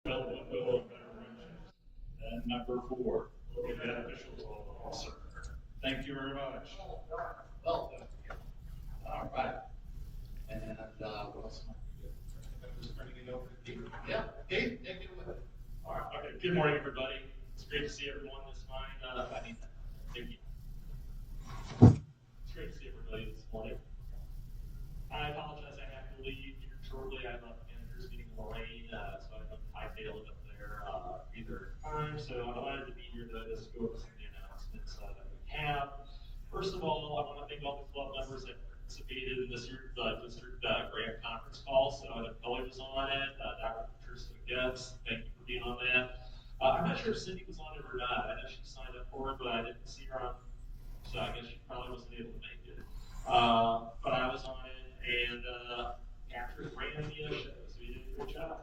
And number 4, look at that official officer. Thank you very much. Well, all right. And what else am I doing? I'm just turning it over to Dave. Yeah, Dave, take it away. All right. Okay. Good morning, everybody. It's great to see everyone this morning. Thank you. It's great to see everybody this morning. I apologize. I have to leave here shortly. I have a manager's meeting in Lorraine, so I don't hightail it up there either time. So I'm glad to be here to just go over some of the announcements that we have. First of all, I want to thank all the club members that participated in this year's district grant conference call. So I know Kelly was on it, Dr. Tristan Getz, thank you for being on that. I'm not sure if Cindy was on it or not. I know she signed up for it, but I didn't see her on, so I guess she probably wasn't able to make it. But I was on it, and Patrick ran the show, so he did a good job.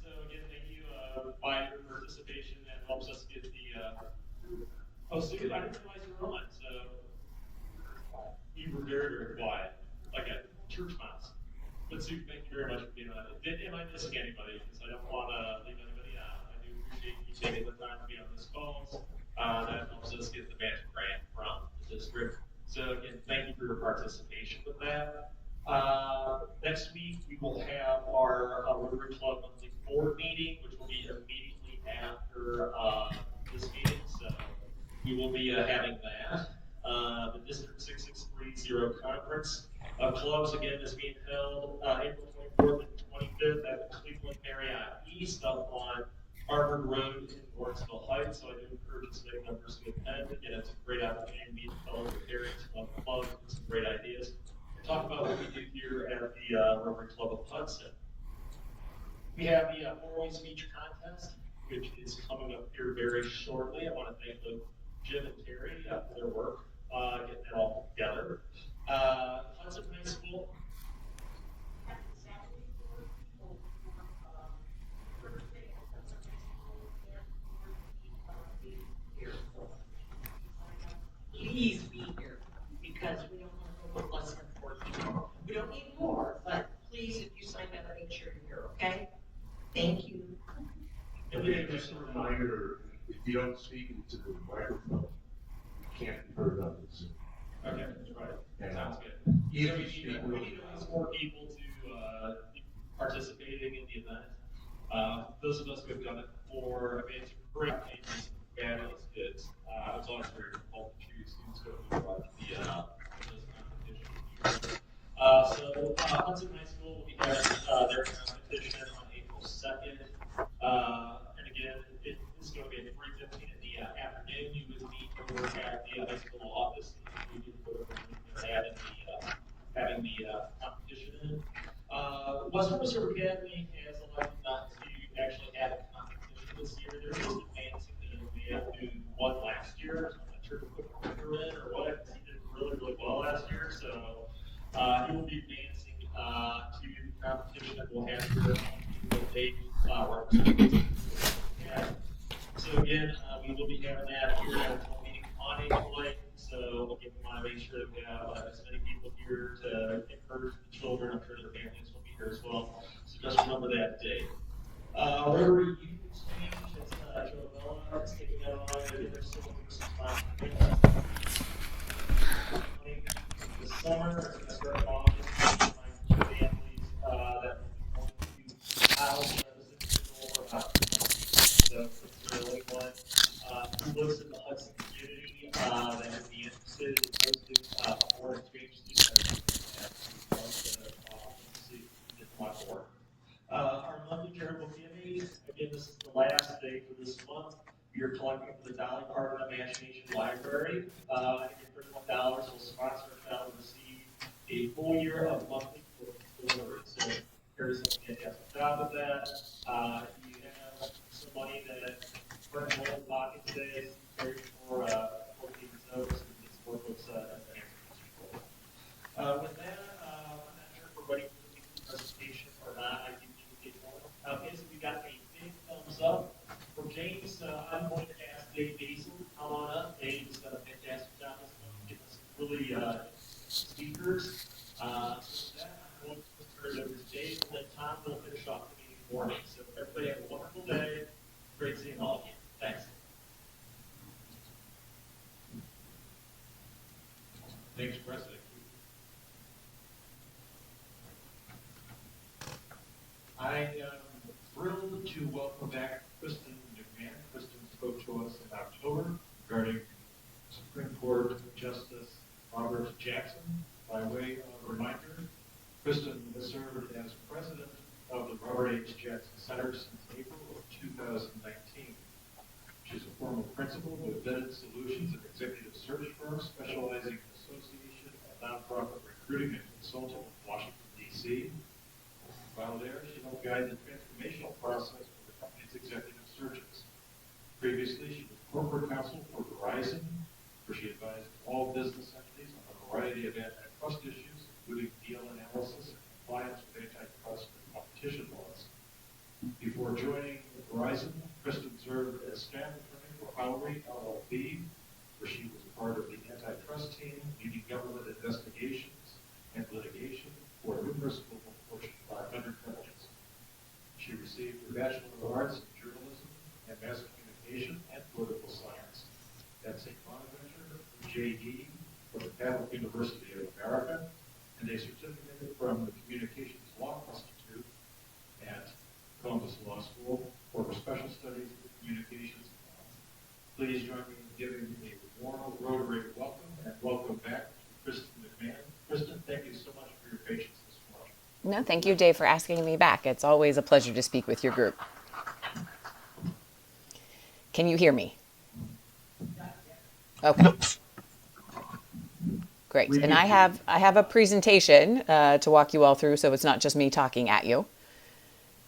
So again, thank you by your participation. That helps us get the oh, so I didn't realize you were on, so you were very, very quiet, like a church mouse. But Sue, thank you very much for being on it. Am I missing anybody? Because I don't want to leave anybody out. I do appreciate you taking the time to be on this call. That helps us get the match grant from the district. So again, thank you for your participation with that. Next week, we will have our Rotary Club monthly board meeting, which will be immediately after this meeting. So we will be having that. The District 6630 Conference of Clubs, again, is being held April 24th and 25th at the Cleveland Marriott East up on Harvard Road in Lawrenceville Heights. So I do encourage as many members to attend. Again, it's a great opportunity to meet fellow Rotarians from the club with some great ideas. And talk about what we do here at the Rotary Club of Hudson. We have the 4-way speech contest, which is coming up here very shortly. I want to thank both Jim and Terry for their work getting that all together. Hudson High School. Please be here, because we don't want to go with less than 14. We don't need more, but please, if you sign up, make sure you're here, okay? Thank you. And just a reminder, if you don't speak into the microphone, you can't be heard on the Zoom. Okay, that's right. Yeah. Sounds good. If So you we speak, need at least 4 people to be participating in the event. Those of us who have done it before, I mean, it's a great opportunity for fabulous kids. It's always very difficult to choose students who have those competitions. So Hudson High School will be having their competition on April 2nd. And again, it is going to be at 3:15 in the afternoon. You would meet over at the high school office and having the competition in. Western Reserve Academy has elected not to actually have a competition this year. They're just advancing who won last year. I'm not sure if we put her in or what. He did really, really well last year. So he will be advancing to the competition that we'll have here on the date. So again, we will be having that here at the meeting on April 8th. So again, we want to make sure that we have as many people here to encourage the children. I'm sure their families will be here as well. So just remember that date. Rotary Youth Exchange, that's Joe Bella is taking that on. They're still looking for some this summer. It's going to start in August. My families that will be going to house so it's really one who lives in the Hudson community that would be interested in hosting a foreign exchange student. Our monthly charitable giving, again, this is the last day for this month. We are collecting for the Dolly Parton Imagination Library. And $31 will sponsor a child to receive a full year of monthly delivery. So there's a fantastic job of that. You have some money that burns a little pocket today for these notes and these workbooks. With that, I'm not sure if we're ready for the presentation or not. I can get one. Basically, we got a big thumbs up from James. I'm going to ask David Basil to come on up. Dave has done a fantastic job this month, giving us really speakers. So with that, I'm going to turn it over to Dave, and then Tom will finish off the meeting for me. So everybody everybody have a wonderful day. Great seeing all of you. Thanks. Thanks, President. I am thrilled to welcome back Kristen McMahon. Kristen spoke to us in October regarding Supreme Court Justice Robert Jackson. By way of reminder, Kristen has served as president of the Robert H. Jackson Center since April of 2019. She's a former principal with Vetted Solutions, an executive search firm specializing in association and nonprofit recruiting and consulting in Washington, D.C. While there, she helped guide the transformational process for the company's executive searches. Previously, she was corporate counsel for Verizon, where she advised all business entities on a variety of antitrust issues, including deal analysis and compliance with antitrust and competition laws. Before joining Verizon, Kristen served as staff attorney for Howry LLP, where she was a part of the antitrust team, leading government investigations and litigation for numerous global Fortune 500 companies. She received her Bachelor of Arts in Journalism and Mass Communication and Political Science at St. Bonaventure, J.D. from the Catholic University of America, and a certificate from the Communications Law Institute at Columbus Law School for her special studies in communications law. Please join me in giving a warm Rotary welcome and welcome back to Kristen McMahon. Kristen, thank you so much for your patience this morning. No, thank you, Dave, for asking me back. It's always a pleasure to speak with your group. Can you hear me? Okay. Great. And I have a presentation to walk you all through, so it's not just me talking at you.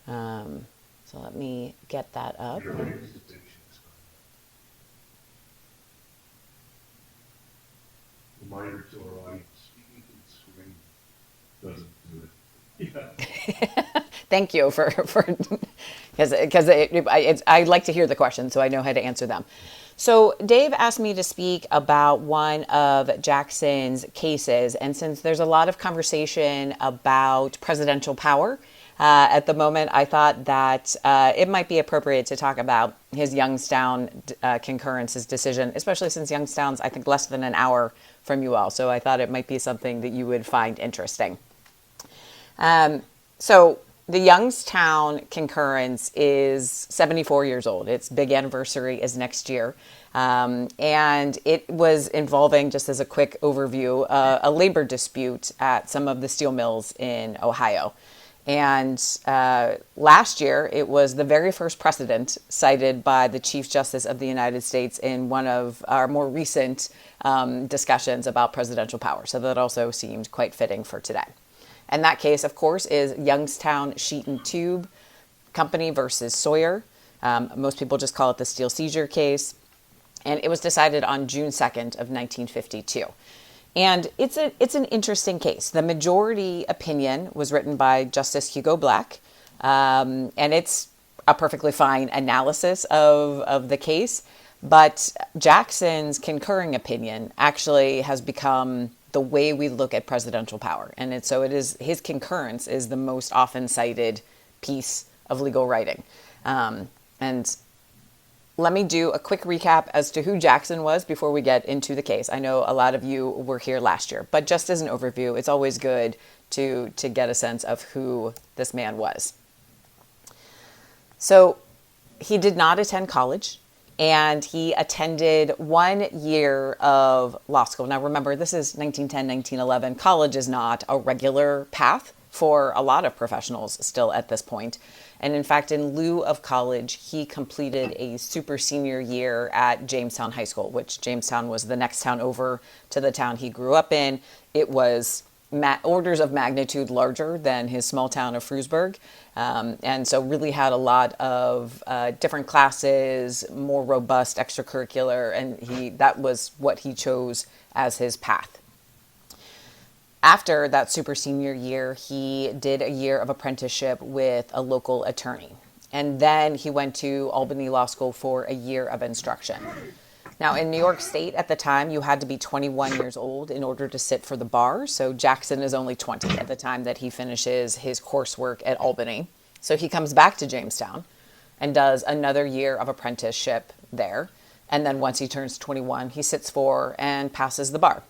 So let me get that up. Reminder to our audience, speaking to the screen doesn't do it. Thank you for because I like to hear the questions, so I know how to answer them. So Dave asked me to speak about one of Jackson's cases, and since there's a lot of conversation about presidential power at the moment, I thought that it might be appropriate to talk about his Youngstown concurrence's decision, especially since Youngstown's, I think, less than an hour from you all. So I thought it might be something that you would find interesting. So the Youngstown concurrence is 74 years old. Its big anniversary is next year. And it was involving, just as a quick overview, a labor dispute at some of the steel mills in Ohio. And last year, it was the very first precedent cited by the Chief Justice of the United States in one of our more recent discussions about presidential power. So that also seemed quite fitting for today. And that case, of course, is Youngstown Sheet and Tube Company versus Sawyer. Most people just call it the steel seizure case. And it was decided on June 2nd of 1952. And it's an interesting case. The majority opinion was written by Justice Hugo Black, and it's a perfectly fine analysis of the case. But Jackson's concurring opinion actually has become the way we look at presidential power. And his concurrence is the most often cited piece of legal writing. And let me do a quick recap as to who Jackson was before we get into the case. I know a lot of you were here last year, but just as an overview, it's always good to get a sense of who this man was. So he did not attend college, and he attended 1 year of law school. Now remember, this is 1910, 1911. College is not a regular path for a lot of professionals still at this point. And in fact, in lieu of college, he completed a super senior year at Jamestown High School, which Jamestown was the next town over to the town he grew up in. It was orders of magnitude larger than his small town of Frewsburg. And so really had a lot of different classes, more robust extracurricular, and that was what he chose as his path. After that super senior year, he did a year of apprenticeship with a local attorney. And then he went to Albany Law School for a year of instruction. Now, in New York State at the time, you had to be 21 years old in order to sit for the bar. So Jackson is only 20 at the time that he finishes his coursework at Albany. So he comes back to Jamestown, and does another year of apprenticeship there. And then once he turns 21, he sits for and passes the bar.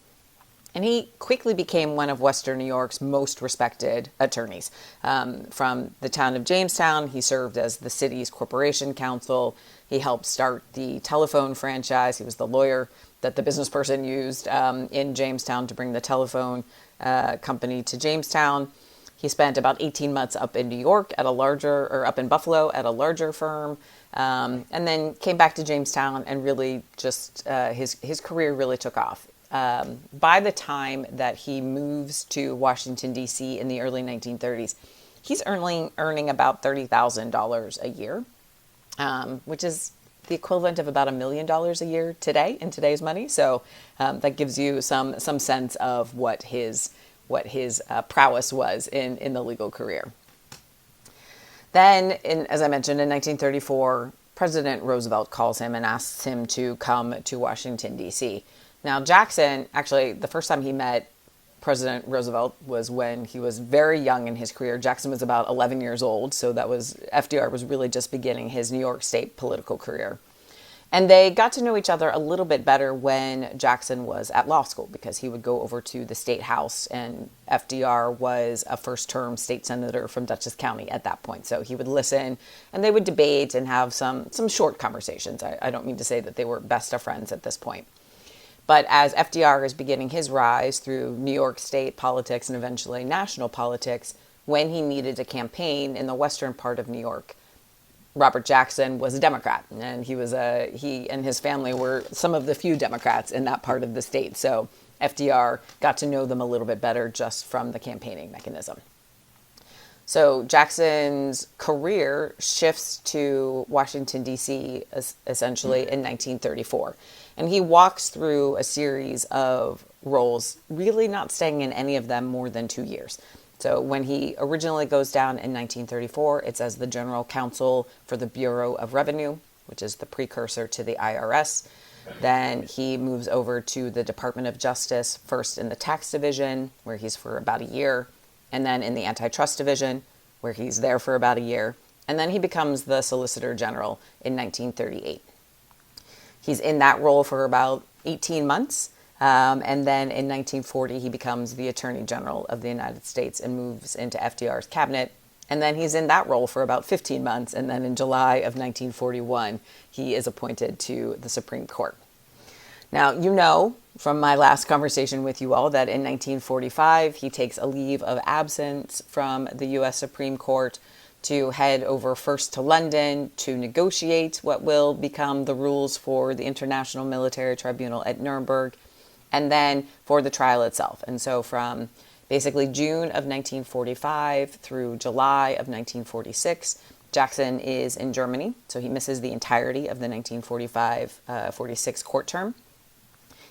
And he quickly became one of Western New York's most respected attorneys. From the town of Jamestown, he served as the city's corporation counsel. He helped start the telephone franchise. He was the lawyer that the business person used in Jamestown to bring the telephone company to Jamestown. He spent about 18 months up in New York at a larger, or up in Buffalo at a larger firm, and then came back to Jamestown, and really just his career really took off. By the time that he moves to Washington, D.C. in the early 1930s, he's earning about $30,000 a year, which is the equivalent of about $1 million a year today in today's money. So that gives you some sense of what his prowess was in the legal career. Then, as I mentioned, in 1934, President Roosevelt calls him and asks him to come to Washington, D.C. Now, Jackson, actually, the first time he met President Roosevelt was when he was very young in his career. Jackson was about 11 years old, so FDR was really just beginning his New York State political career. And they got to know each other a little bit better when Jackson was at law school, because he would go over to the state house, and FDR was a first-term state senator from Dutchess County at that point. So he would listen, and they would debate and have some short conversations. I don't mean to say that they were best of friends at this point. But as FDR is beginning his rise through New York State politics and eventually national politics, when he needed a campaign in the western part of New York, Robert Jackson was a Democrat, and he and his family were some of the few Democrats in that part of the state. So FDR got to know them a little bit better just from the campaigning mechanism. So Jackson's career shifts to Washington, D.C. essentially in 1934. And he walks through a series of roles, really not staying in any of them more than 2 years. So when he originally goes down in 1934, it's as the general counsel for the Bureau of Revenue, which is the precursor to the IRS. Then he moves over to the Department of Justice, first in the tax division, where he's for about a year, and then in the antitrust division, where he's there for about a year. And then he becomes the Solicitor General in 1938. He's in that role for about 18 months. And then in 1940, he becomes the Attorney General of the United States and moves into FDR's cabinet. And then he's in that role for about 15 months. And then in July of 1941, he is appointed to the Supreme Court. Now, you know from my last conversation with you all that in 1945, he takes a leave of absence from the U.S. Supreme Court to head over first to London to negotiate what will become the rules for the International Military Tribunal at Nuremberg, and then for the trial itself. And so from basically June of 1945 through July of 1946, Jackson is in Germany, so he misses the entirety of the 1945-46 court term.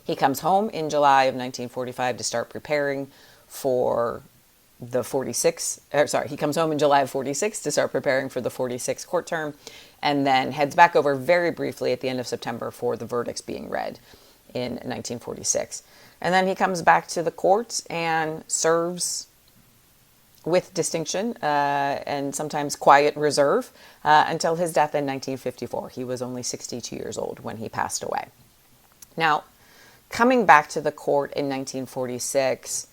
He comes home in July of 1945 to start preparing for the 46, he comes home in July of 46 to start preparing for the 46 court term, and then heads back over very briefly at the end of September for the verdicts being read in 1946. And then he comes back to the court and serves with distinction and sometimes quiet reserve until his death in 1954. He was only 62 years old when he passed away. Now, coming back to the court in 1946,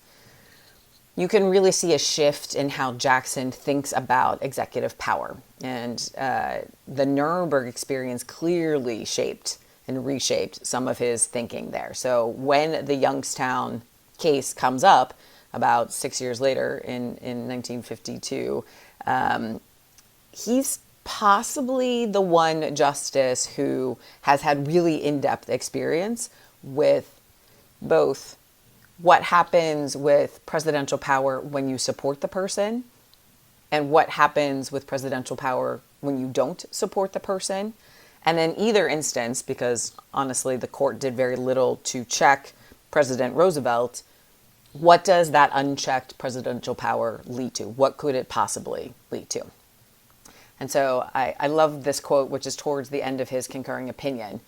you can really see a shift in how Jackson thinks about executive power. And the Nuremberg experience clearly shaped and reshaped some of his thinking there. So when the Youngstown case comes up about 6 years later in 1952, he's possibly the one justice who has had really in-depth experience with both what happens with presidential power when you support the person and what happens with presidential power when you don't support the person. And in either instance, because honestly, the court did very little to check President Roosevelt, what does that unchecked presidential power lead to? What could it possibly lead to? And so I love this quote, which is towards the end of his concurring opinion.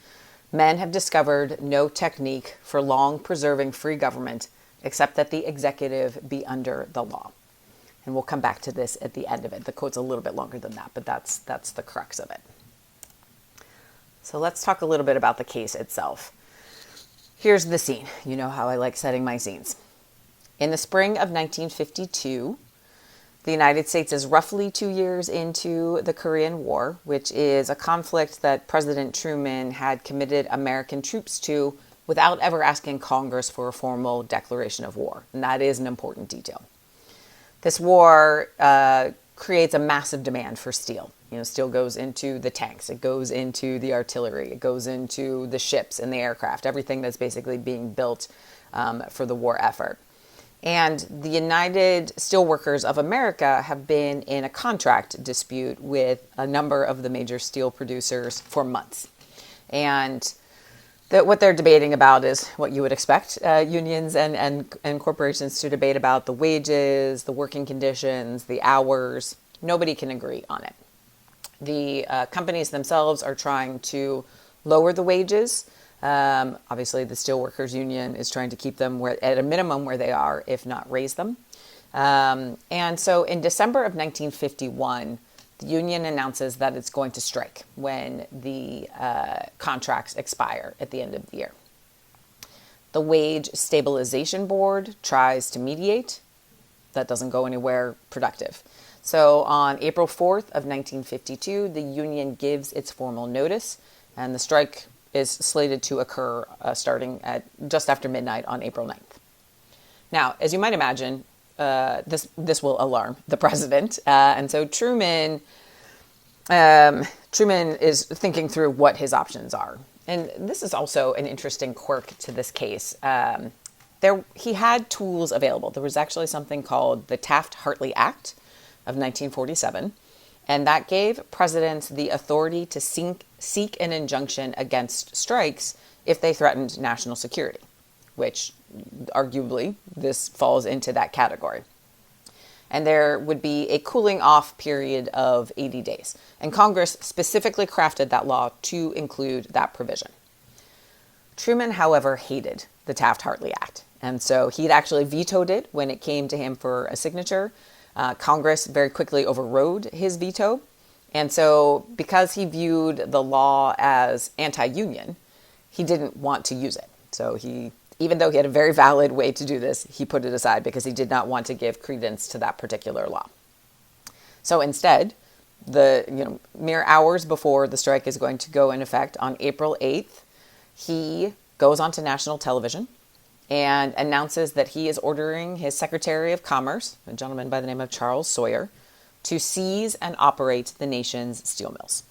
Men have discovered no technique for long preserving free government except that the executive be under the law. And we'll come back to this at the end of it. The quote's a little bit longer than that, but that's the crux of it. So let's talk a little bit about the case itself. Here's the scene. You know how I like setting my scenes. In the spring of 1952, the United States is roughly 2 years into the Korean War, which is a conflict that President Truman had committed American troops to without ever asking Congress for a formal declaration of war. And that is an important detail. This war creates a massive demand for steel. Steel goes into the tanks, it goes into the artillery, it goes into the ships and the aircraft, everything that's basically being built for the war effort. And the United Steelworkers of America have been in a contract dispute with a number of the major steel producers for months. And what they're debating about is what you would expect unions and corporations to debate about: the wages, the working conditions, the hours. Nobody can agree on it. The companies themselves are trying to lower the wages. Obviously, the Steelworkers Union is trying to keep them at a minimum where they are, if not raise them. And so in December of 1951, the union announces that it's going to strike when the contracts expire at the end of the year. The Wage Stabilization Board tries to mediate. That doesn't go anywhere productive. So on April 4th of 1952, the union gives its formal notice, and the strike is slated to occur starting at just after midnight on April 9th. Now, as you might imagine, this will alarm the president, and so Truman is thinking through what his options are. And this is also an interesting quirk to this case. He had tools available. There was actually something called the Taft-Hartley Act of 1947, and that gave presidents the authority to seek an injunction against strikes if they threatened national security, which arguably this falls into that category. And there would be a cooling off period of 80 days. And Congress specifically crafted that law to include that provision. Truman, however, hated the Taft-Hartley Act. And so he'd actually vetoed it when it came to him for a signature. Congress very quickly overrode his veto. And so because he viewed the law as anti-union, he didn't want to use it. So even though he had a very valid way to do this, he put it aside because he did not want to give credence to that particular law. So instead, mere hours before the strike is going to go in effect on April 8th, he goes onto national television and announces that he is ordering his Secretary of Commerce, a gentleman by the name of Charles Sawyer, to seize and operate the nation's steel mills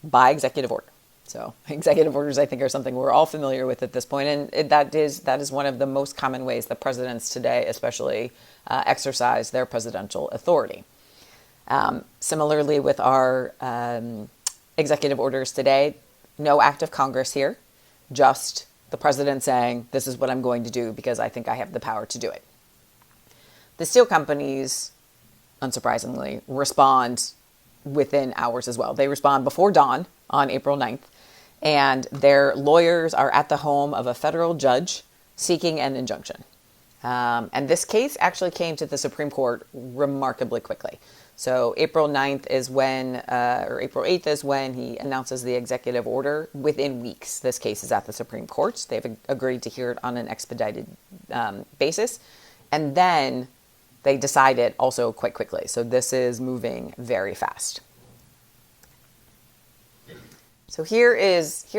by executive order. So executive orders, I think, are something we're all familiar with at this point, and that is one of the most common ways that presidents today especially exercise their presidential authority. Similarly with our executive orders today, no act of Congress here, just the president saying, this is what I'm going to do because I think I have the power to do it. The steel companies, unsurprisingly, respond within hours as well. They respond before dawn on April 9th, and their lawyers are at the home of a federal judge seeking an injunction. And this case actually came to the Supreme Court remarkably quickly. So April 8th is when he announces the executive order. Within weeks, this case is at the Supreme Court. They've agreed to hear it on an expedited basis. And then they decide it also quite quickly. So this is moving very fast. So here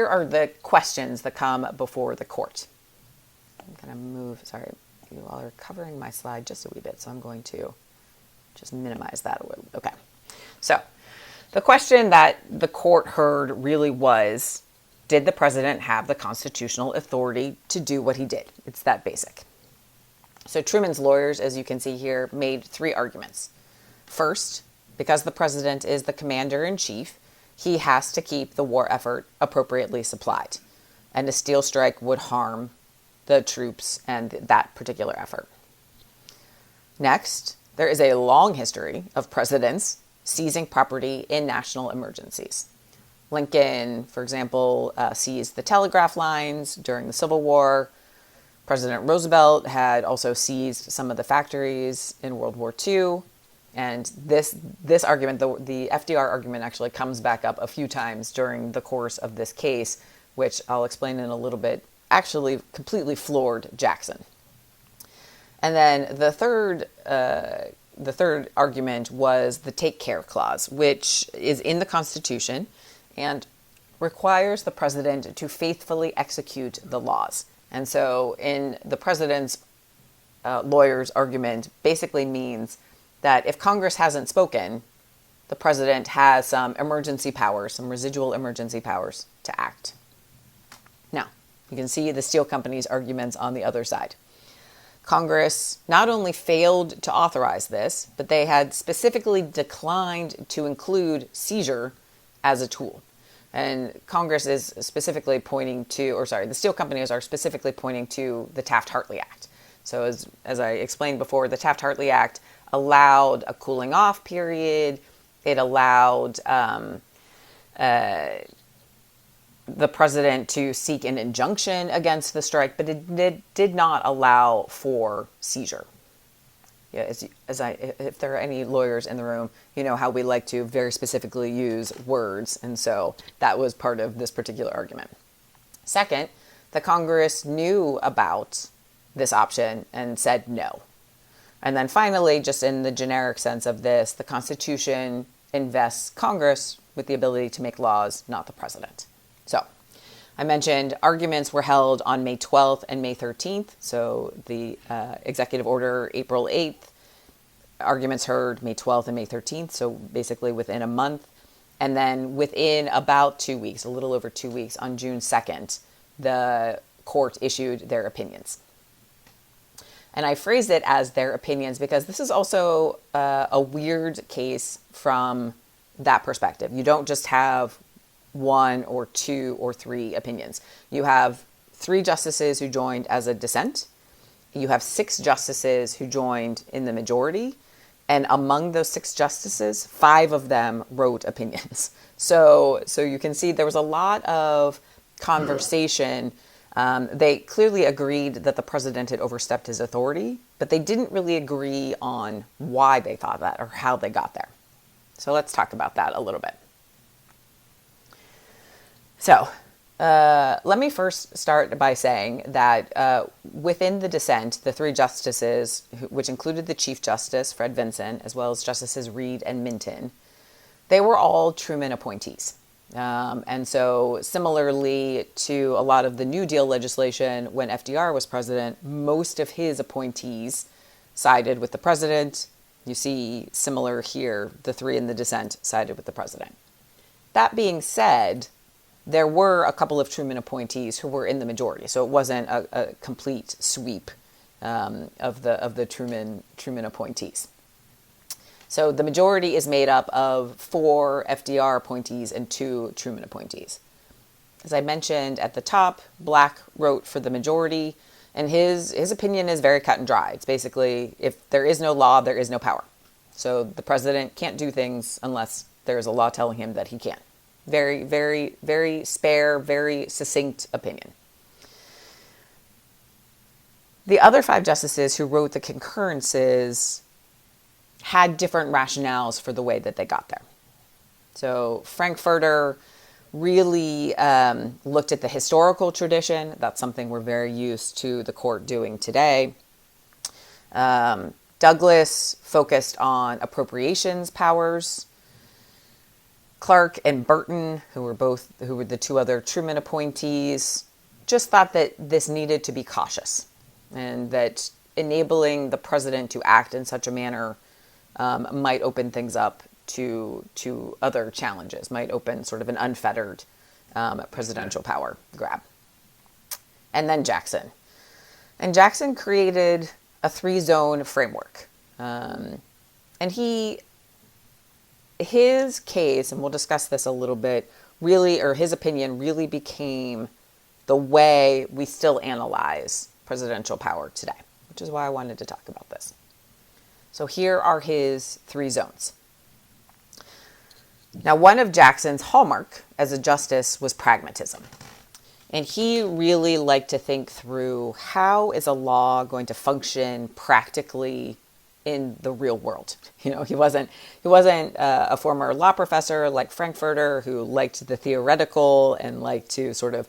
are the questions that come before the court. I'm going to move, sorry, you all are covering my slide just a wee bit, so I'm going to just minimize that a little. Okay. So the question that the court heard really was, did the president have the constitutional authority to do what he did? It's that basic. So Truman's lawyers, as you can see here, made three arguments. First, because the president is the commander-in-chief, he has to keep the war effort appropriately supplied, and a steel strike would harm the troops and that particular effort. Next, there is a long history of presidents seizing property in national emergencies. Lincoln, for example, seized the telegraph lines during the Civil War. President Roosevelt had also seized some of the factories in World War II. And this argument, the FDR argument, actually comes back up a few times during the course of this case, which I'll explain in a little bit, actually completely floored Jackson. And then the third argument was the take care clause, which is in the Constitution and requires the president to faithfully execute the laws. And so in the president's lawyer's argument basically means that if Congress hasn't spoken, the president has some emergency powers, some residual emergency powers to act. Now, you can see the steel company's arguments on the other side. Congress not only failed to authorize this, but they had specifically declined to include seizure as a tool. And Congress is specifically pointing to, the steel companies are specifically pointing to the Taft-Hartley Act. So as I explained before, the Taft-Hartley Act allowed a cooling off period. It allowed the president to seek an injunction against the strike, but it did not allow for seizure. Yeah, if there are any lawyers in the room, you know how we like to very specifically use words, and so that was part of this particular argument. Second, the Congress knew about this option and said no. And then finally, just in the generic sense of this, the Constitution invests Congress with the ability to make laws, not the president. So I mentioned arguments were held on May 12th and May 13th. So the executive order, April 8th, arguments heard May 12th and May 13th. So basically within a month. And then within about 2 weeks, a little over 2 weeks, on June 2nd, the court issued their opinions. And I phrased it as their opinions because this is also a weird case from that perspective. You don't just have one or two or three opinions. You have 3 justices who joined as a dissent. You have 6 justices who joined in the majority. And among those 6 justices, 5 of them wrote opinions. So you can see there was a lot of conversation. They clearly agreed that the president had overstepped his authority, but they didn't really agree on why they thought that or how they got there. So let's talk about that a little bit. So let me first start by saying that within the dissent, the 3 justices, which included the Chief Justice, Fred Vinson, as well as Justices Reed and Minton, they were all Truman appointees. And so similarly to a lot of the New Deal legislation, when FDR was president, most of his appointees sided with the president. You see similar here, the 3 in the dissent sided with the president. That being said, there were a couple of Truman appointees who were in the majority. So it wasn't a complete sweep of the Truman appointees. So the majority is made up of 4 FDR appointees and 2 Truman appointees. As I mentioned at the top, Black wrote for the majority, and his opinion is very cut and dry. It's basically, if there is no law, there is no power. So the president can't do things unless there is a law telling him that he can. Very, very, very spare, very succinct opinion. The other 5 justices who wrote the concurrences had different rationales for the way that they got there. So Frankfurter really looked at the historical tradition. That's something we're very used to the court doing today. Douglas focused on appropriations powers. Clark and Burton, who were the 2 other Truman appointees, just thought that this needed to be cautious and that enabling the president to act in such a manner might open things up to other challenges, might open sort of an unfettered presidential power grab. And then Jackson. And Jackson created a 3-zone framework. And his case, and we'll discuss this a little bit, his opinion really became the way we still analyze presidential power today, which is why I wanted to talk about this. So here are his 3 zones. Now, one of Jackson's hallmark as a justice was pragmatism. And he really liked to think through, how is a law going to function practically in the real world. He wasn't a former law professor like Frankfurter who liked the theoretical and liked to sort of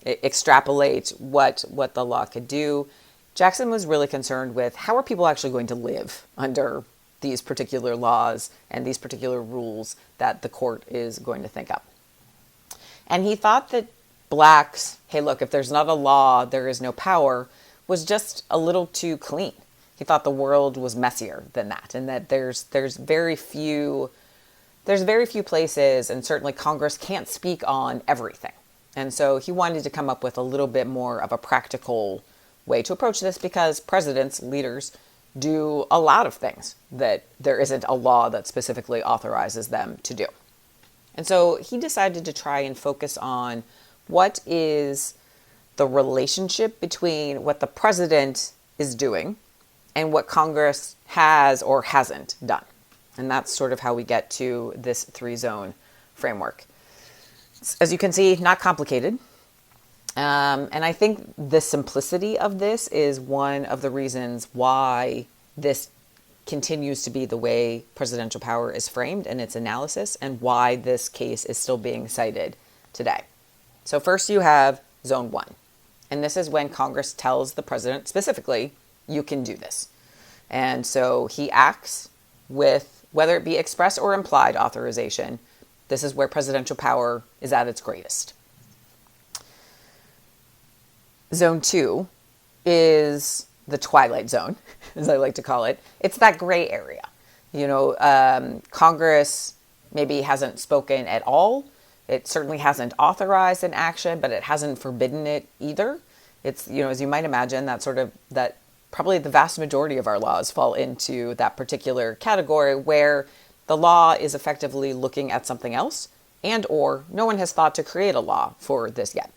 extrapolate what the law could do. Jackson was really concerned with how are people actually going to live under these particular laws and these particular rules that the court is going to think up. And he thought that blacks, hey, look, if there's not a law, there is no power, was just a little too clean. He thought the world was messier than that, and that there's very few places, and certainly Congress can't speak on everything. And so he wanted to come up with a little bit more of a practical way to approach this, because presidents, leaders, do a lot of things that there isn't a law that specifically authorizes them to do. And so he decided to try and focus on what is the relationship between what the president is doing and what Congress has or hasn't done. And that's sort of how we get to this 3-zone framework. As you can see, not complicated. And I think the simplicity of this is one of the reasons why this continues to be the way presidential power is framed in its analysis, and why this case is still being cited today. So first you have Zone 1. And this is when Congress tells the president specifically, you can do this. And so he acts with, whether it be express or implied authorization. This is where presidential power is at its greatest. Zone 2 is the twilight zone, as I like to call it. It's that gray area. Congress maybe hasn't spoken at all. It certainly hasn't authorized an action, but it hasn't forbidden it either. It's, as you might imagine, that probably the vast majority of our laws fall into that particular category, where the law is effectively looking at something else, and or no one has thought to create a law for this yet.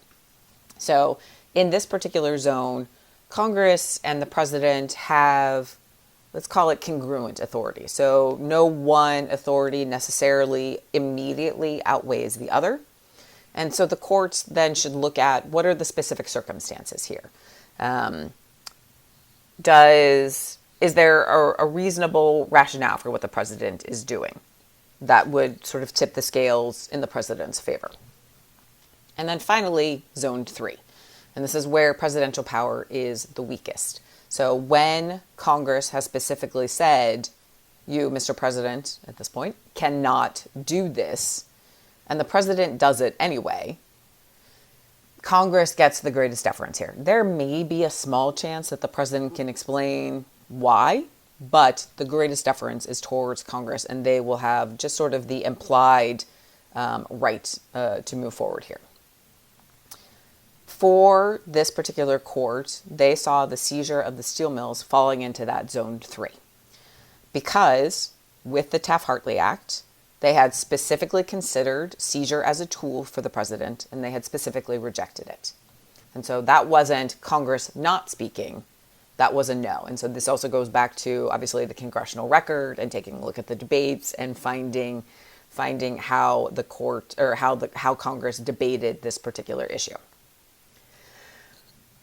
So in this particular zone, Congress and the president have, let's call it congruent authority. So no one authority necessarily immediately outweighs the other. And so the courts then should look at what are the specific circumstances here. Is there a reasonable rationale for what the president is doing that would sort of tip the scales in the president's favor? And then finally, Zone 3. And this is where presidential power is the weakest. So when Congress has specifically said, you, Mr. President, at this point, cannot do this, and the president does it anyway, Congress gets the greatest deference here. There may be a small chance that the president can explain why, but the greatest deference is towards Congress, and they will have just sort of the implied right to move forward here. For this particular court, they saw the seizure of the steel mills falling into that Zone 3. Because with the Taft-Hartley Act, they had specifically considered seizure as a tool for the president, and they had specifically rejected it. And so that wasn't Congress not speaking, that was a no. And so this also goes back to, obviously, the congressional record and taking a look at the debates and finding how the court, or how Congress debated this particular issue.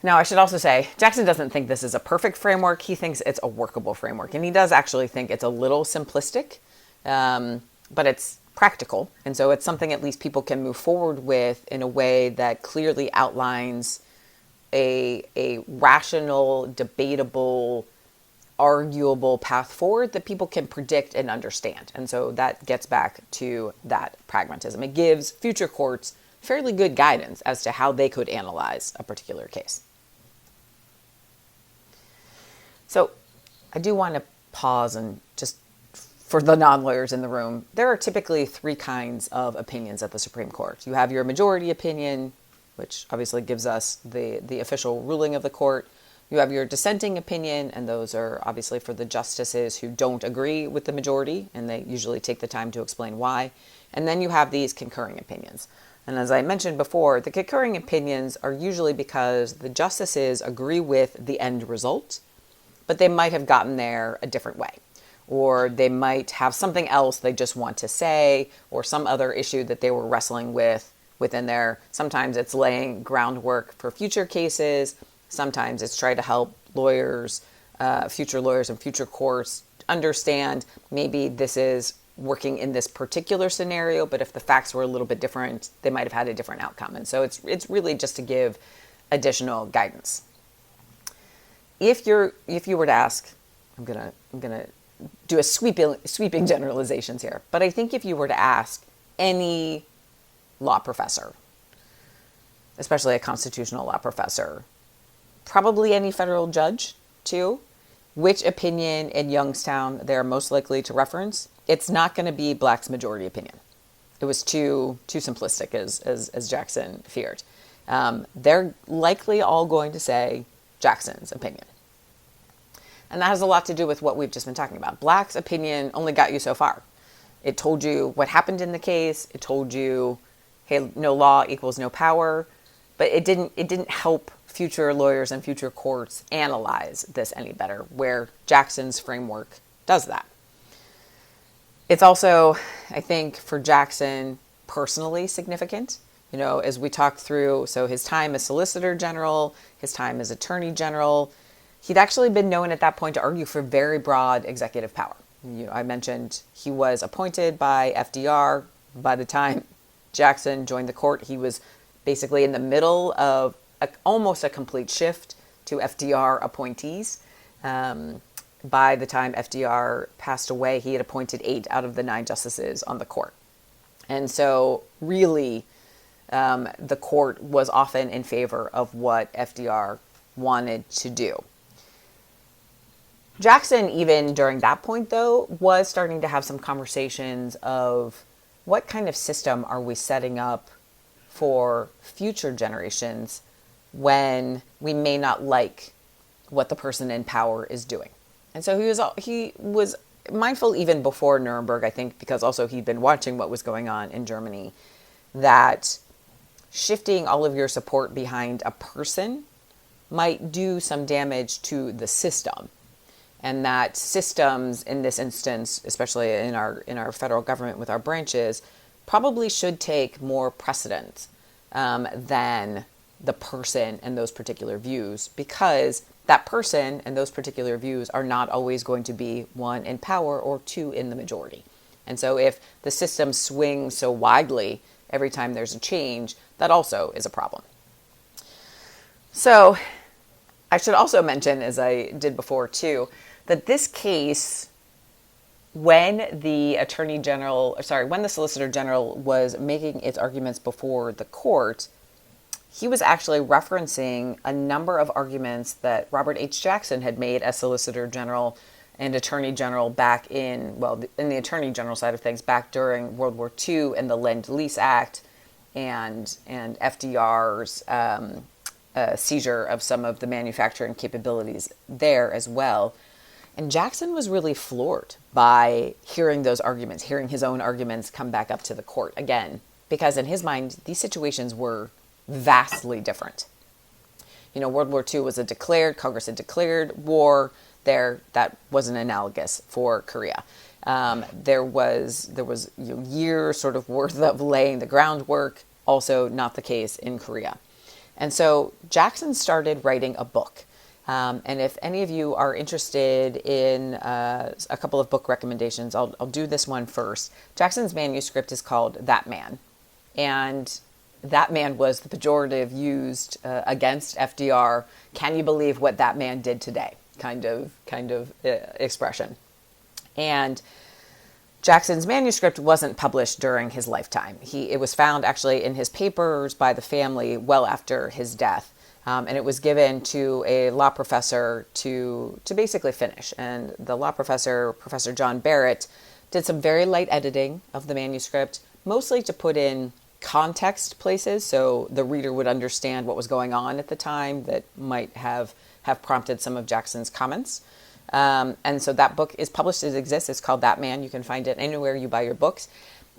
Now, I should also say, Jackson doesn't think this is a perfect framework. He thinks it's a workable framework. And he does actually think it's a little simplistic, but it's practical. And so it's something at least people can move forward with in a way that clearly outlines a rational, debatable, arguable path forward that people can predict and understand. And so that gets back to that pragmatism. It gives future courts fairly good guidance as to how they could analyze a particular case. So I do want to pause and just, for the non-lawyers in the room, there are typically 3 kinds of opinions at the Supreme Court. You have your majority opinion, which obviously gives us the official ruling of the court. You have your dissenting opinion, and those are obviously for the justices who don't agree with the majority, and they usually take the time to explain why. And then you have these concurring opinions. And as I mentioned before, the concurring opinions are usually because the justices agree with the end result, but they might have gotten there a different way. Or they might have something else they just want to say, or some other issue that they were wrestling with within there. Sometimes it's laying groundwork for future cases. Sometimes it's trying to help lawyers, future lawyers and future courts understand maybe this is working in this particular scenario, but if the facts were a little bit different, they might have had a different outcome. And so it's really just to give additional guidance. If you were to ask, I'm gonna do a sweeping generalizations here, but I think if you were to ask any law professor, especially a constitutional law professor, probably any federal judge too, which opinion in Youngstown they're most likely to reference, it's not going to be Black's majority opinion. It was too simplistic, as Jackson feared. They're likely all going to say Jackson's opinion. And that has a lot to do with what we've just been talking about. Black's opinion only got you so far. It told you what happened in the case. It told you, hey, no law equals no power. But it didn't help future lawyers and future courts analyze this any better, where Jackson's framework does that. It's also, I think, for Jackson personally significant. You know, as we talked through, so his time as Solicitor General, his time as Attorney General, he'd actually been known at that point to argue for very broad executive power. I mentioned he was appointed by FDR. By the time Jackson joined the court, he was basically in the middle of almost a complete shift to FDR appointees. By the time FDR passed away, he had appointed 8 out of the 9 justices on the court. And so really, the court was often in favor of what FDR wanted to do. Jackson, even during that point, though, was starting to have some conversations of what kind of system are we setting up for future generations when we may not like what the person in power is doing. And so he was mindful even before Nuremberg, I think, because also he'd been watching what was going on in Germany, that shifting all of your support behind a person might do some damage to the system. And that systems in this instance, especially in our federal government with our branches, probably should take more precedence than the person and those particular views, because that person and those particular views are not always going to be 1 in power or 2 in the majority. And so if the system swings so widely every time there's a change, that also is a problem. So I should also mention, as I did before too, that this case, when the Solicitor General was making its arguments before the court, he was actually referencing a number of arguments that Robert H. Jackson had made as Solicitor General and Attorney General back in the Attorney General side of things, back during World War II and the Lend-Lease Act and FDR's seizure of some of the manufacturing capabilities there as well. And Jackson was really floored by hearing those arguments, hearing his own arguments come back up to the court again, because in his mind, these situations were vastly different. You know, World War II was Congress had declared war there. That wasn't analogous for Korea. There was years sort of worth of laying the groundwork, also not the case in Korea. And so Jackson started writing a book. And if any of you are interested in a couple of book recommendations, I'll do this one first. Jackson's manuscript is called That Man. And that man was the pejorative used against FDR. Can you believe what that man did today? Kind of expression. And Jackson's manuscript wasn't published during his lifetime. It was found actually in his papers by the family well after his death. And it was given to a law professor to basically finish. And the law professor, Professor John Barrett, did some very light editing of the manuscript, mostly to put in context places so the reader would understand what was going on at the time that might have prompted some of Jackson's comments. And so that book is published, it exists, it's called That Man. You can find it anywhere you buy your books.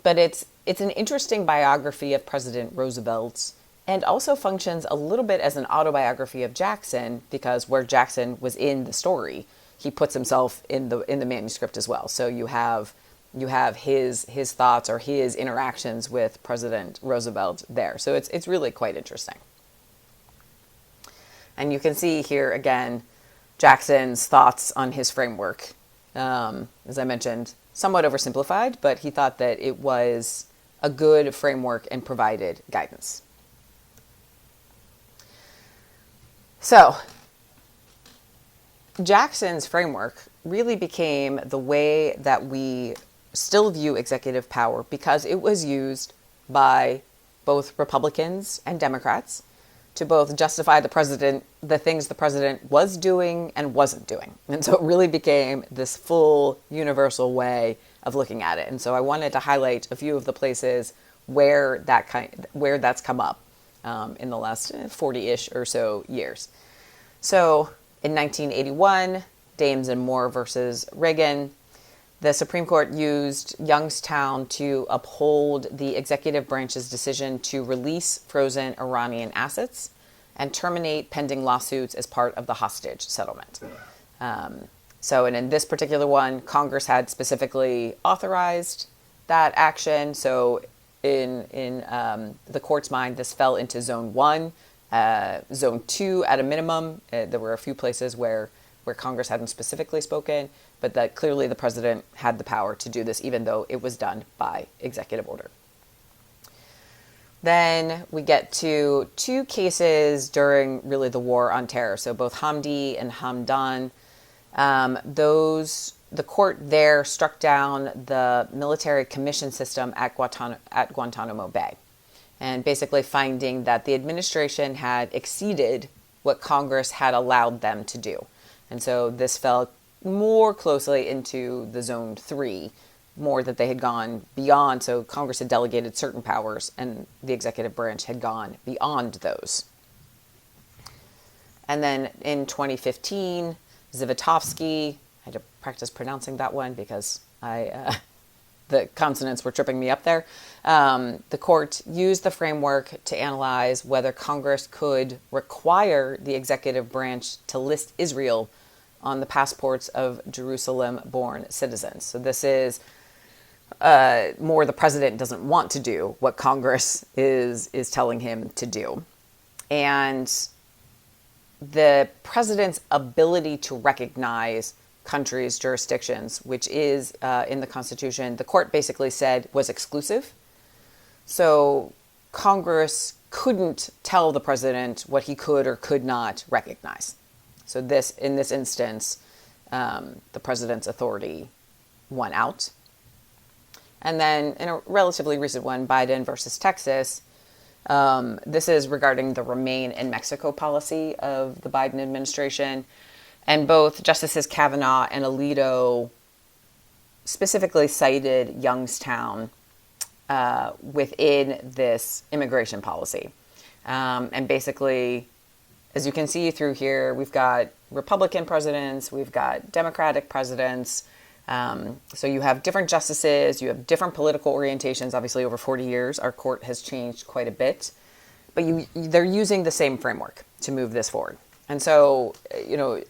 But it's an interesting biography of President Roosevelt, and also functions a little bit as an autobiography of Jackson, because where Jackson was in the story, he puts himself in the manuscript as well. So you have his thoughts or his interactions with President Roosevelt there. So it's really quite interesting. And you can see here again Jackson's thoughts on his framework As I mentioned, somewhat oversimplified, but he thought that it was a good framework and provided guidance. So, Jackson's framework really became the way that we still view executive power because it was used by both Republicans and Democrats to both justify the things the president was doing and wasn't doing. And so it really became this full universal way of looking at it. And so I wanted to highlight a few of the places where that's come up in the last 40-ish or so years. So in 1981, Dames and Moore versus Reagan, the Supreme Court used Youngstown to uphold the executive branch's decision to release frozen Iranian assets and terminate pending lawsuits as part of the hostage settlement. And in this particular one, Congress had specifically authorized that action. So in the court's mind, this fell into Zone 1. Zone 2 at a minimum. There were a few places where Congress hadn't specifically spoken, but that clearly the president had the power to do this, even though it was done by executive order. Then we get to two cases during really the war on terror. So both Hamdi and Hamdan, the court there struck down the military commission system at Guantanamo Bay, and basically finding that the administration had exceeded what Congress had allowed them to do. And so this fell more closely into the Zone 3, more that they had gone beyond. So Congress had delegated certain powers, and the executive branch had gone beyond those. And then in 2015, Zivotofsky, I had to practice pronouncing that one because the consonants were tripping me up there. The court used the framework to analyze whether Congress could require the executive branch to list Israel on the passports of Jerusalem-born citizens. So this is more the president doesn't want to do what Congress is telling him to do. And the president's ability to recognize countries' jurisdictions, which is in the Constitution, the court basically said was exclusive. So Congress couldn't tell the president what he could or could not recognize. So in this instance, the president's authority won out. And then in a relatively recent one, Biden versus Texas, this is regarding the Remain in Mexico policy of the Biden administration. And both Justices Kavanaugh and Alito specifically cited Youngstown within this immigration policy. And basically, as you can see through here, we've got Republican presidents, we've got Democratic presidents. So you have different justices, you have different political orientations. Obviously, over 40 years, our court has changed quite a bit. But they're using the same framework to move this forward. And so,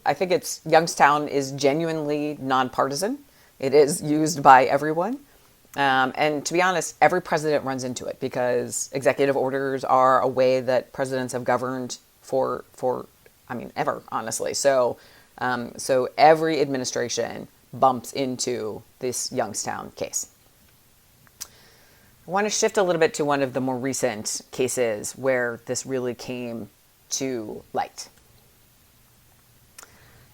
I think Youngstown is genuinely nonpartisan. It is used by everyone. And to be honest, every president runs into it because executive orders are a way that presidents have governed for ever, honestly. So every administration bumps into this Youngstown case. I want to shift a little bit to one of the more recent cases where this really came to light.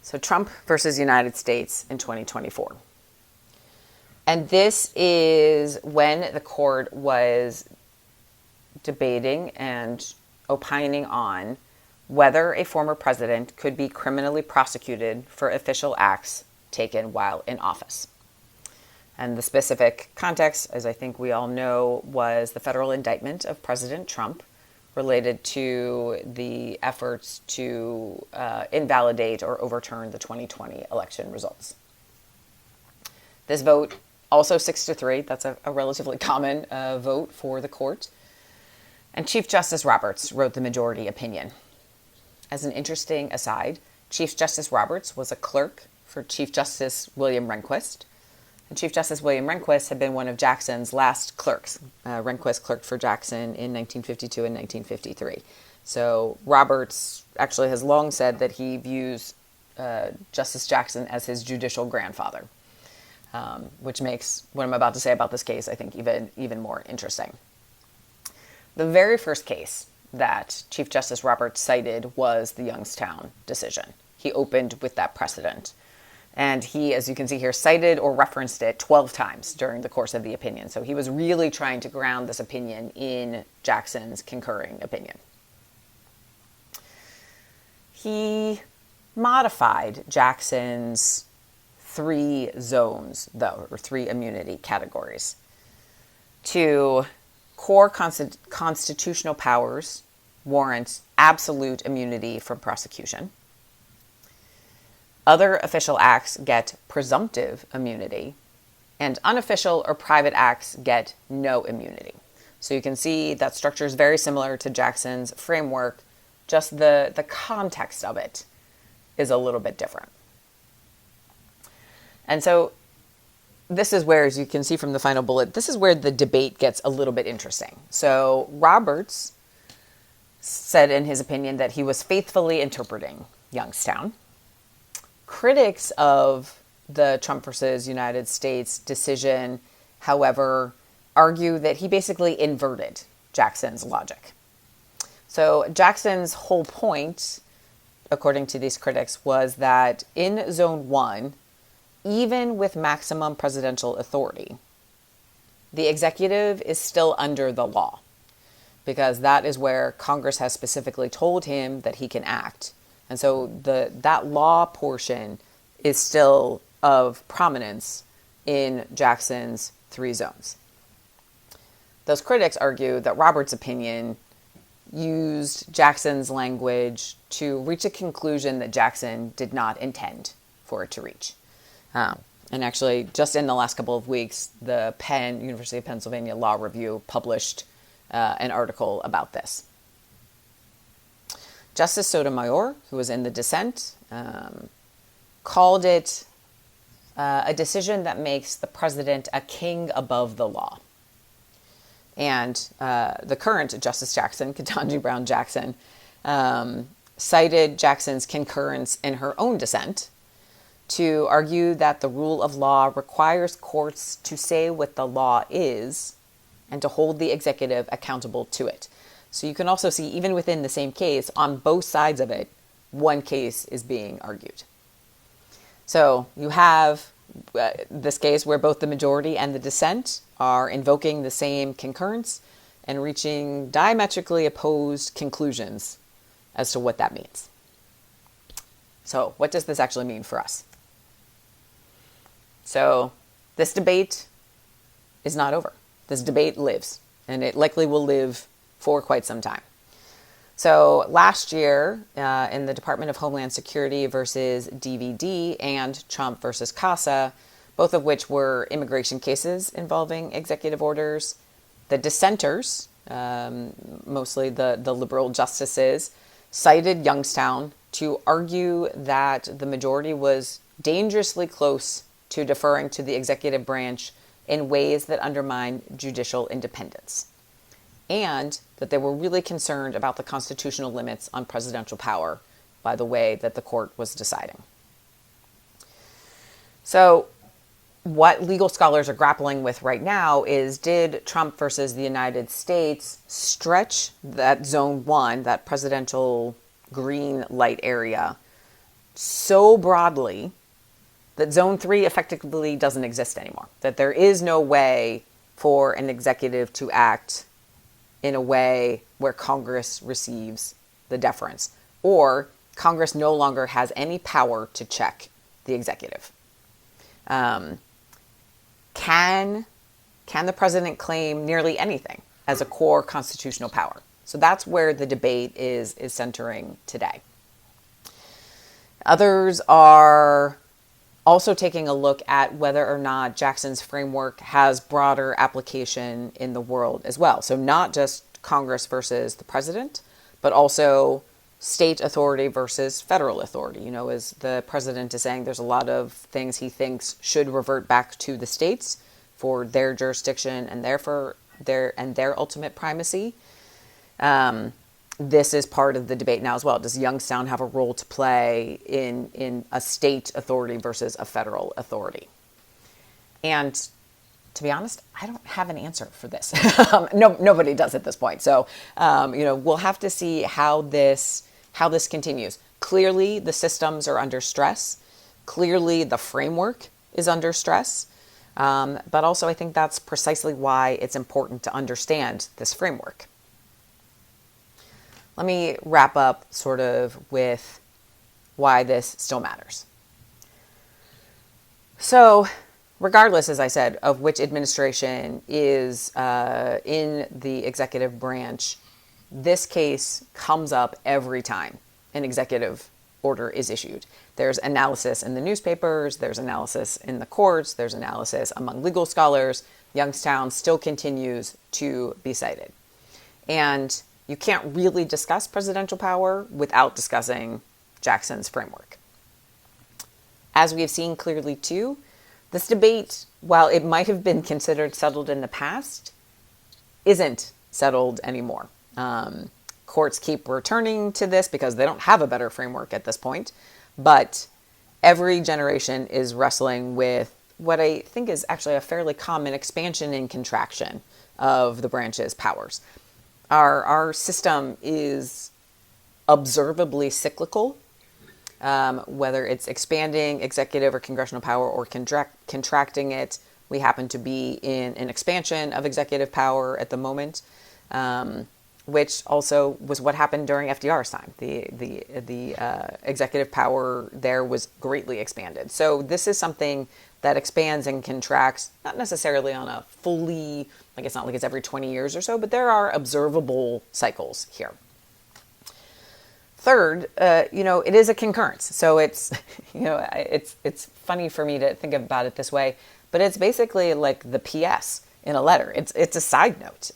So Trump versus United States in 2024. And this is when the court was debating and opining on whether a former president could be criminally prosecuted for official acts taken while in office. And the specific context, as I think we all know, was the federal indictment of President Trump related to the efforts to invalidate or overturn the 2020 election results. This vote, also 6-3, that's a relatively common vote for the court. And Chief Justice Roberts wrote the majority opinion. As an interesting aside, Chief Justice Roberts was a clerk for Chief Justice William Rehnquist. And Chief Justice William Rehnquist had been one of Jackson's last clerks. Rehnquist clerked for Jackson in 1952 and 1953. So Roberts actually has long said that he views Justice Jackson as his judicial grandfather. which makes what I'm about to say about this case, I think, even more interesting. The very first case that Chief Justice Roberts cited was the Youngstown decision. He opened with that precedent. And he, as you can see here, cited or referenced it 12 times during the course of the opinion. So he was really trying to ground this opinion in Jackson's concurring opinion. He modified Jackson's 3 zones, though, or 3 immunity categories, to core constitutional powers warrant absolute immunity from prosecution. Other official acts get presumptive immunity, and unofficial or private acts get no immunity. So you can see that structure is very similar to Jackson's framework, just the context of it is a little bit different. And so this is where, as you can see from the final bullet, this is where the debate gets a little bit interesting. So Roberts said in his opinion that he was faithfully interpreting Youngstown. Critics of the Trump versus United States decision, however, argue that he basically inverted Jackson's logic. So Jackson's whole point, according to these critics, was that in Zone 1, even with maximum presidential authority, the executive is still under the law, because that is where Congress has specifically told him that he can act. And so that law portion is still of prominence in Jackson's 3 zones. Those critics argue that Roberts' opinion used Jackson's language to reach a conclusion that Jackson did not intend for it to reach. And actually, just in the last couple of weeks, the University of Pennsylvania Law Review published an article about this. Justice Sotomayor, who was in the dissent, called it a decision that makes the president a king above the law. And the current Justice Jackson, Ketanji Brown Jackson, cited Jackson's concurrence in her own dissent to argue that the rule of law requires courts to say what the law is and to hold the executive accountable to it. So you can also see, even within the same case, on both sides of it, one case is being argued. So you have this case where both the majority and the dissent are invoking the same concurrence and reaching diametrically opposed conclusions as to what that means. So what does this actually mean for us? So this debate is not over. This debate lives, and it likely will live for quite some time. So last year, in the Department of Homeland Security versus DVD and Trump versus CASA, both of which were immigration cases involving executive orders, the dissenters, mostly the liberal justices, cited Youngstown to argue that the majority was dangerously close to deferring to the executive branch in ways that undermine judicial independence, and that they were really concerned about the constitutional limits on presidential power by the way that the court was deciding. So what legal scholars are grappling with right now is, did Trump versus the United States stretch that Zone 1, that presidential green light area, so broadly that Zone 3 effectively doesn't exist anymore, that there is no way for an executive to act in a way where Congress receives the deference, or Congress no longer has any power to check the executive? Can the president claim nearly anything as a core constitutional power? So that's where the debate is centering today. Others are also taking a look at whether or not Jackson's framework has broader application in the world as well. So not just Congress versus the president, but also state authority versus federal authority. You know, as the president is saying, there's a lot of things he thinks should revert back to the states for their jurisdiction and their ultimate primacy. This is part of the debate now as well. Does Youngstown have a role to play in a state authority versus a federal authority? And to be honest, I don't have an answer for this. Nobody does at this point. So, we'll have to see how this continues. Clearly, the systems are under stress. Clearly, the framework is under stress. But also, I think that's precisely why it's important to understand this framework. Let me wrap up sort of with why this still matters. So, regardless, as I said, of which administration is in the executive branch, this case comes up every time an executive order is issued. There's analysis in the newspapers, there's analysis in the courts, there's analysis among legal scholars. Youngstown still continues to be cited. And you can't really discuss presidential power without discussing Jackson's framework. As we have seen clearly too, this debate, while it might have been considered settled in the past, isn't settled anymore. Courts keep returning to this because they don't have a better framework at this point. But every generation is wrestling with what I think is actually a fairly common expansion and contraction of the branch's powers. Our system is observably cyclical, whether it's expanding executive or congressional power or contracting it. We happen to be in an expansion of executive power at the moment, which also was what happened during FDR's time. The executive power there was greatly expanded. So this is something that expands and contracts, not necessarily on a fully, it's not like it's every 20 years or so, but there are observable cycles here. Third, it is a concurrence. So it's, it's funny for me to think about it this way, but it's basically like the PS in a letter. It's a side note.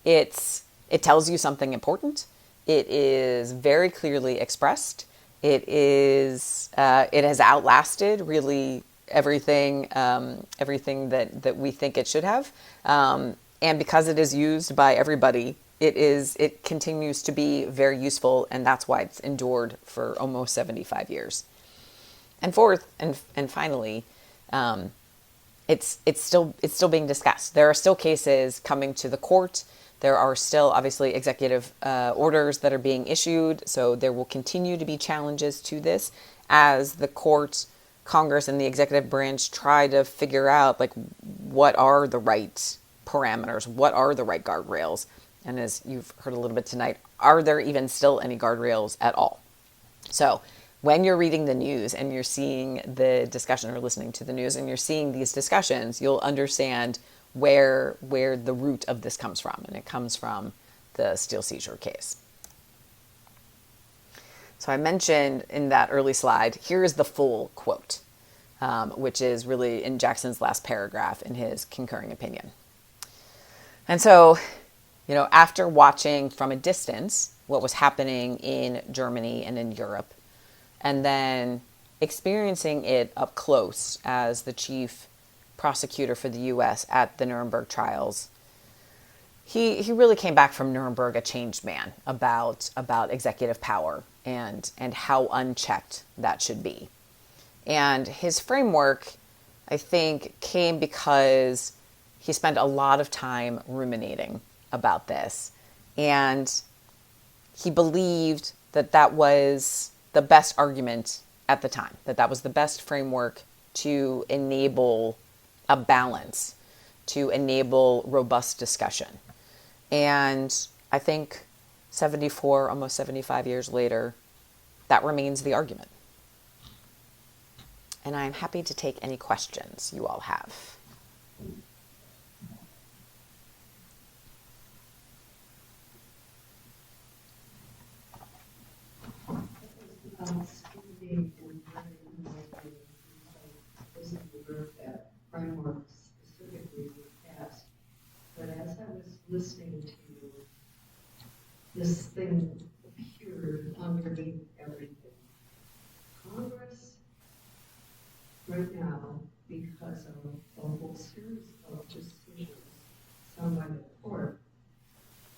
It tells you something important. It is very clearly expressed. It has outlasted really everything that we think it should have. And because it is used by everybody, it continues to be very useful, and that's why it's endured for almost 75 years. And fourth, and finally, it's still being discussed. There are still cases coming to the court. There are still obviously executive orders that are being issued, so there will continue to be challenges to this as the court, Congress, and the executive branch try to figure out what are the right parameters, what are the right guardrails. And as you've heard a little bit tonight, are there even still any guardrails at all? So when you're reading the news and you're seeing the discussion or listening to the news and you're seeing these discussions, you'll understand where the root of this comes from. And it comes from the steel seizure case. So I mentioned in that early slide, here is the full quote, which is really in Jackson's last paragraph in his concurring opinion. And so, after watching from a distance what was happening in Germany and in Europe, and then experiencing it up close as the chief prosecutor for the U.S. at the Nuremberg Trials, he really came back from Nuremberg a changed man about executive power and how unchecked that should be. And his framework, I think, came because he spent a lot of time ruminating about this. And he believed that was the best argument at the time, that was the best framework to enable a balance, to enable robust discussion. And I think 74, almost 75 years later, that remains the argument. And I'm happy to take any questions you all have. Speaking and wasn't aware of that framework specifically passed. But as I was listening to you, this thing appeared underneath everything. Congress, right now, because of a whole series of decisions, some by the court,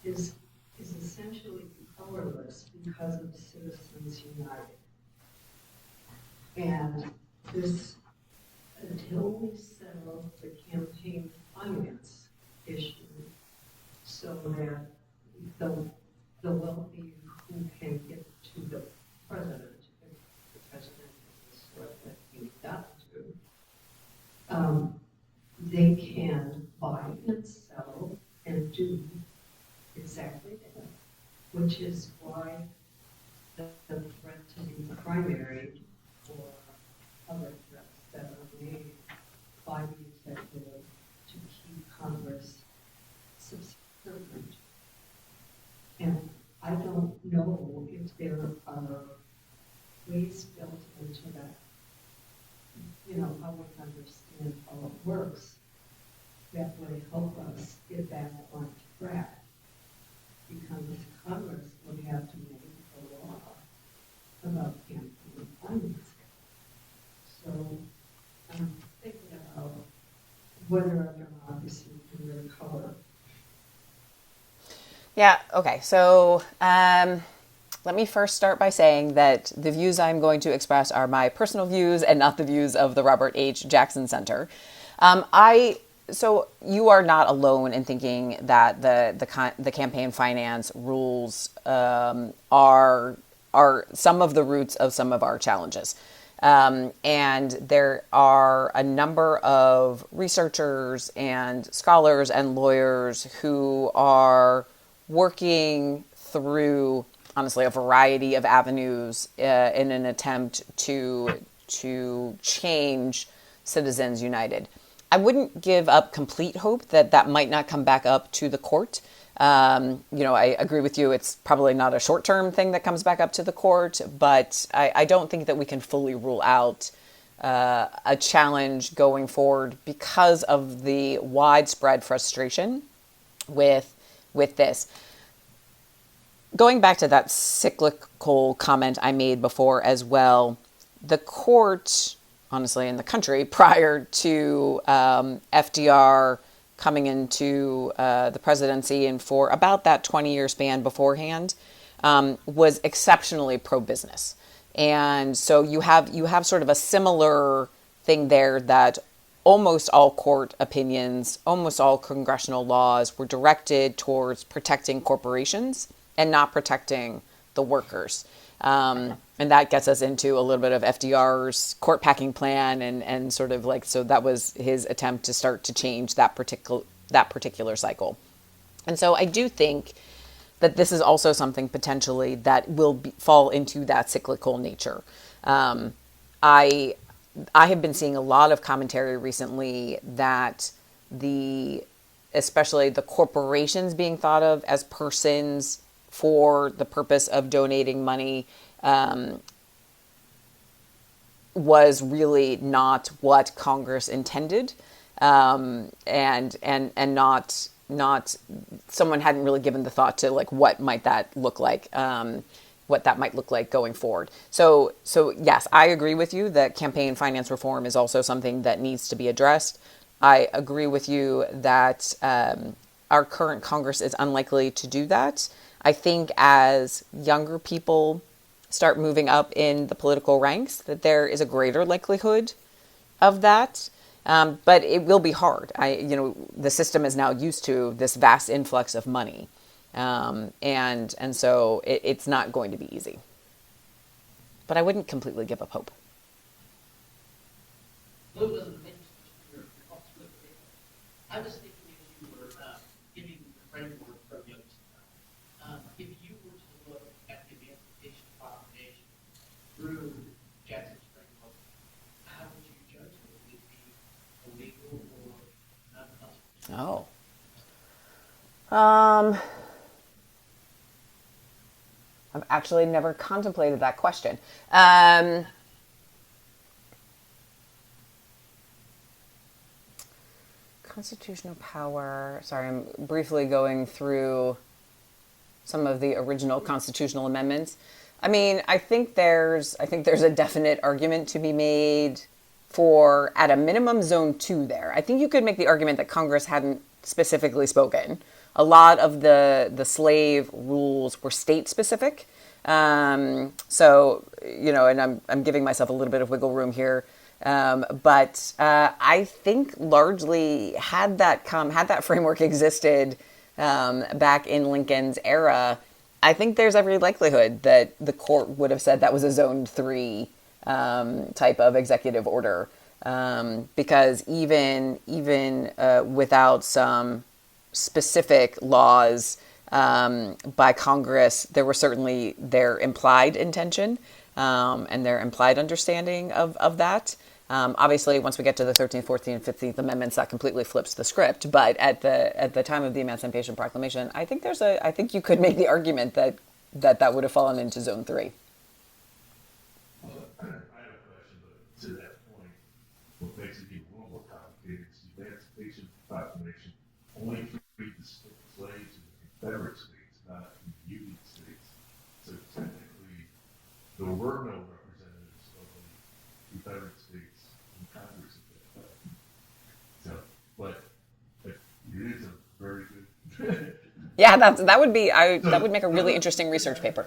is essentially powerless because of Citizens United. And this until we settle the campaign finance issue so that the wealthy who can get to the president, if the president is what that he's got to, they can buy and sell and do exactly that, which is why the threat to be primaried or other threats that are made by the executive to keep Congress subservient. And I don't know if there are ways built into that, how we understand how it works, that would help us get back on track. Because Congress would have to make a law about campaign finance. So I'm thinking about whether or not this is in their color. Yeah, okay. So let me first start by saying that the views I'm going to express are my personal views and not the views of the Robert H. Jackson Center. So you are not alone in thinking that the campaign finance rules are some of the roots of some of our challenges. And there are a number of researchers and scholars and lawyers who are working through, honestly, a variety of avenues in an attempt to change Citizens United. I wouldn't give up complete hope that might not come back up to the court. I agree with you. It's probably not a short-term thing that comes back up to the court, but I don't think that we can fully rule out a challenge going forward because of the widespread frustration with this. Going back to that cyclical comment I made before as well, the court, honestly, in the country prior to FDR coming into the presidency and for about that 20-year span beforehand, was exceptionally pro-business. And so you have sort of a similar thing there, that almost all court opinions, almost all congressional laws were directed towards protecting corporations and not protecting the workers. And that gets us into a little bit of FDR's court packing plan and sort of like, so that was his attempt to start to change that particular cycle. And so I do think that this is also something potentially that will fall into that cyclical nature. I have been seeing a lot of commentary recently that especially the corporations being thought of as persons for the purpose of donating money was really not what Congress intended, and not someone hadn't really given the thought to like what might that look like, what that might look like going forward. So yes, I agree with you that campaign finance reform is also something that needs to be addressed. I agree with you that our current Congress is unlikely to do that. I think as younger people start moving up in the political ranks, that there is a greater likelihood of that. But it will be hard. The system is now used to this vast influx of money. And so it's not going to be easy. But I wouldn't completely give up hope. Lou doesn't make your thoughts really clear. I was thinking if you were giving the framework for young if you were to look at the Emancipation Proclamation through Jackson's framework, how would you judge it? Would it be illegal or not? I've actually never contemplated that question. Constitutional power. Sorry, I'm briefly going through some of the original constitutional amendments. I mean, I think there's a definite argument to be made for, at a minimum, Zone 2 there. I think you could make the argument that Congress hadn't specifically spoken. A lot of the slave rules were state-specific. So, and I'm giving myself a little bit of wiggle room here. But I think largely had that framework existed back in Lincoln's era, I think there's every likelihood that the court would have said that was a Zone 3 type of executive order. Because even without some specific laws by Congress, there were certainly their implied intention and their implied understanding of that. Obviously, once we get to the 13th, 14th, 15th Amendments, that completely flips the script. But at the time of the Emancipation Proclamation, I think you could make the argument that would have fallen into Zone 3. Well, I have a question, but to that point, what makes it even more complicated is the Emancipation Proclamation only freed the slaves in the Confederate States, not in the Union States. So technically, there were no representatives of the Confederate States in Congress at that time. So, but it is a very good. Yeah, that would make a really interesting research paper.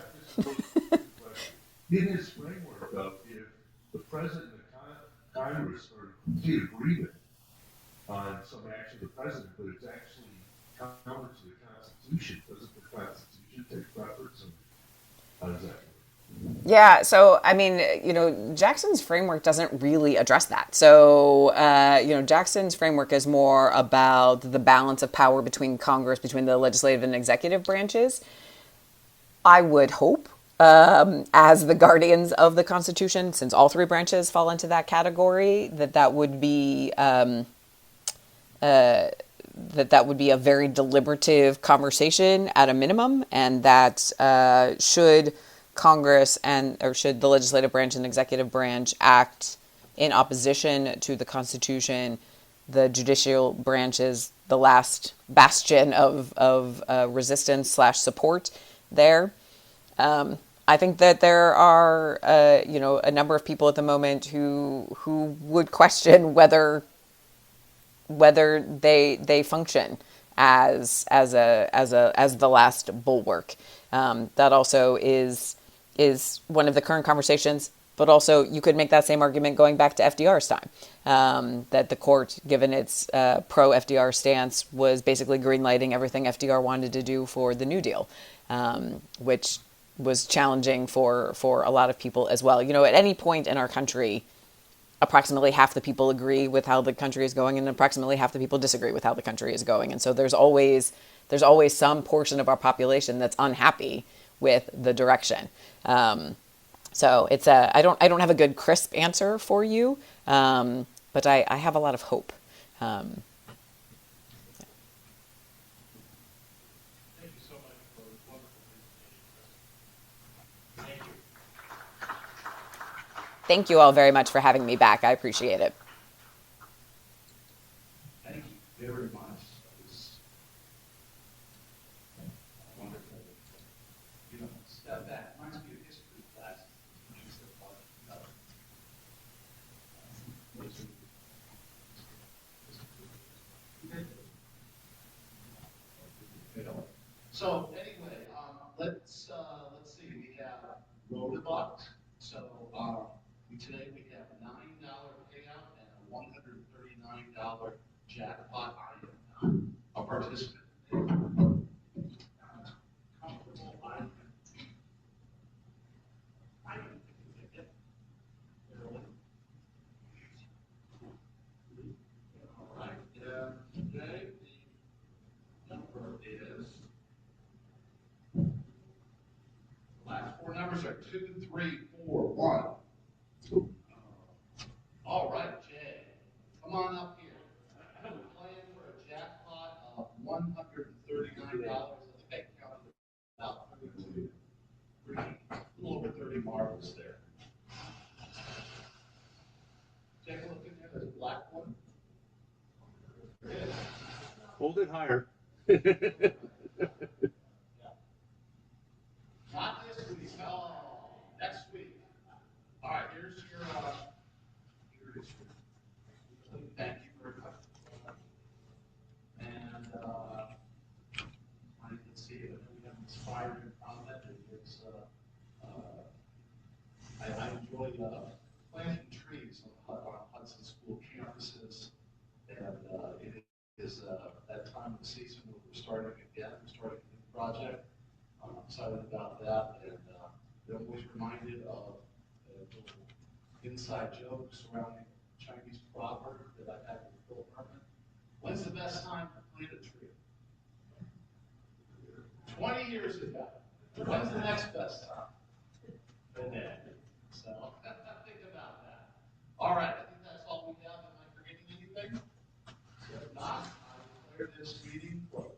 In his framework of if the president and the Congress are in complete agreement on some action of the president, but it's actually counter to the Constitution, doesn't the Constitution take preference? How does that work? Yeah, so I mean, Jackson's framework doesn't really address that. So, Jackson's framework is more about the balance of power between Congress, between the legislative and executive branches. I would hope, as the guardians of the Constitution, since all three branches fall into that category, that would be that would be a very deliberative conversation at a minimum, and that should Congress or should the legislative branch and executive branch act in opposition to the Constitution, the judicial branch is the last bastion of resistance / support there. I think that there are a number of people at the moment who would question whether they function as the last bulwark. That also is one of the current conversations, but also you could make that same argument going back to FDR's time, that the court, given its pro-FDR stance, was basically greenlighting everything FDR wanted to do for the New Deal, which was challenging for a lot of people as well. At any point in our country, approximately half the people agree with how the country is going, and approximately half the people disagree with how the country is going. And so there's always some portion of our population that's unhappy with the direction. So it's I don't have a good crisp answer for you, but I have a lot of hope. Thank you so much for a wonderful presentation. Thank you. Thank you all very much for having me back. I appreciate it. Thank you very much. It was wonderful. Step back. Reminds me of history class. So anyway, let's see. We have Rotary. So today we have $9 payout and a $139 jackpot item. A participant. Comfortable item. All right. Today the number is. Last four numbers are 2, 3, 4, 1. All right, Jay, come on up here. We're playing for a jackpot of $139. I think I counted about 30, a little over 30 marbles there. Take a look in there. There's a black one. There it is. Hold it higher. Not this week. Oh, next week. All right, here's your. Thank you very much. And I can see it. We have inspiring comment. It's I enjoy planting trees on is that time of the season where we're starting again, we're starting a new project. I'm excited about that, and I'm always reminded of a little inside joke surrounding a Chinese proverb that I had with Phil Herman. When's the best time to plant a tree? 20 years ago. When's the next best time? Today. So think about that. All right, I think that's all we have. Am I forgetting anything? If not, I declare this meeting closed.